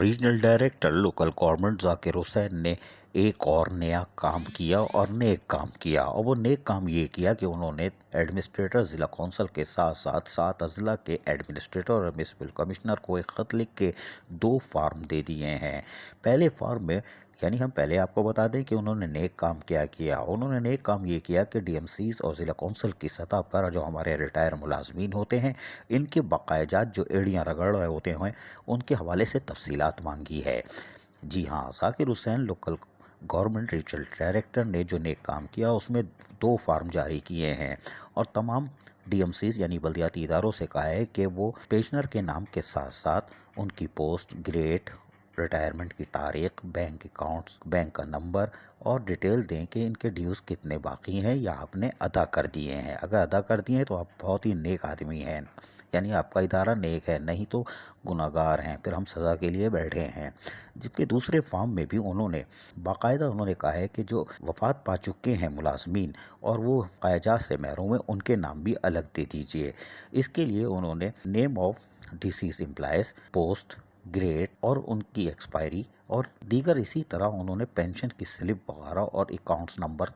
Regional director local government Zakir Hussain ने एक और नया काम किया और नेक काम किया। और वो नेक काम ये किया कि उन्होंने एडमिनिस्ट्रेटर ज़िला कौंसल के साथ साथ 7 अजला के एडमिनिस्ट्रेटर और म्यूनसिपल कमिश्नर को एक ख़त लिख के 2 फार्म दे दिए हैं। पहले फार्म में यानी हम पहले आपको बता दें कि उन्होंने नेक काम क्या किया। उन्होंने नेक काम ये किया कि डीएमसीज और ज़िला कौंसल की सतह पर जो हमारे रिटायर मुलाजमीन होते हैं, इनके बकायजात जो एड़ियाँ रगड़ रहे होते हैं, उनके हवाले से तफसीलात मांगी है। जी हाँ, Zakir Hussain local government regional director ने जो नेक काम किया उसमें 2 फार्म जारी किए हैं और तमाम डीएमसीज यानी बल्दियाती इदारों से कहा है कि वो पेंशनर के नाम के साथ साथ उनकी पोस्ट, ग्रेड, रिटायरमेंट की तारीख, बैंक अकाउंट्स, बैंक का नंबर और डिटेल दें कि इनके ड्यूज़ कितने बाकी हैं या आपने अदा कर दिए हैं। अगर अदा कर दिए हैं तो आप बहुत ही नेक आदमी हैं, यानी आपका इदारा नेक है, नहीं तो गुनाहगार हैं, फिर हम सज़ा के लिए बैठे हैं। जबकि दूसरे फॉर्म में भी उन्होंने कहा है कि जो वफ़ात पा चुके हैं मुलाजमीन और वो क़याजात से महरूम हैं, उनके नाम भी अलग दे दीजिए। इसके लिए उन्होंने name of disease employees, post, grade और उनकी एक्सपायरी और दीगर इसी तरह उन्होंने पेंशन की स्लिप वगैरह और अकाउंट्स नंबर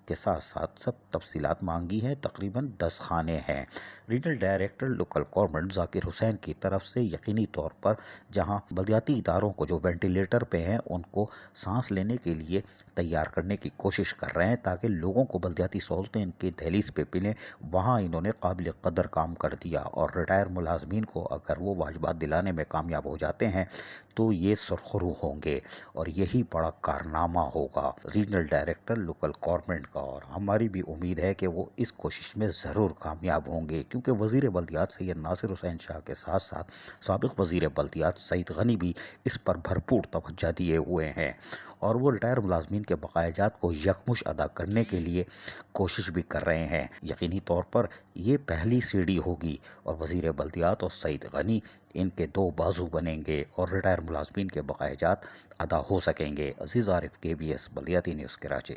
के साथ साथ सब तफसीलात मांगी हैं। तकरीबन 10 खाने हैं। Regional director local government Zakir Hussain की तरफ से यकीनी तौर पर जहां बल्दियाती इदारों को जो वेंटिलेटर पे हैं उनको सांस लेने के लिए तैयार करने की कोशिश कर रहे हैं ताकि लोगों को बल्दियाती सहूलतें इनकी दहलीज पे मिलें, वहाँ इन्होंने काबिल कदर काम कर दिया। और रिटायर मुलाजमीन को अगर वो वाजिबात दिलाने में कामयाब हो जाते हैं तो ये सुरखरू होंगे और यही बड़ा कारनामा होगा रीजनल डायरेक्टर लोकल गवर्नमेंट का। और हमारी भी उम्मीद है कि वो इस कोशिश में ज़रूर कामयाब होंगे, क्योंकि वज़ीर बल्दियात सैयद नासिर हुसैन शाह के साथ साथ साबिक़ वज़ीर बल्दियात सईद गनी भी इस पर भरपूर तवज्जो दिए हुए हैं और वो रिटायर मुलाजमीन के बकायाजात को यकमुश्त अदा करने के लिए कोशिश भी कर रहे हैं। यकीनी तौर पर ये पहली सीढ़ी होगी और वज़ीर बल्दियात और सईद गनी इनके 2 बाजू बनेंगे और रिटायर मुलाजमीन के बकायाजात अदा हो सकेंगे। अजीज़ आरिफ, KBS बल्दियाती न्यूज़ कराची।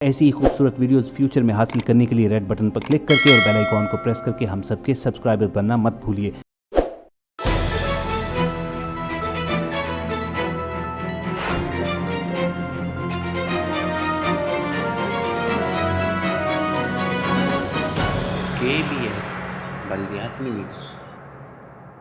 ऐसी ही खूबसूरत वीडियोस फ्यूचर में हासिल करने के लिए रेड बटन पर क्लिक करके और बेल आइकॉन को प्रेस करके हम सबके सब्सक्राइबर बनना मत भूलिए। KBS बल्दियात न्यूज़।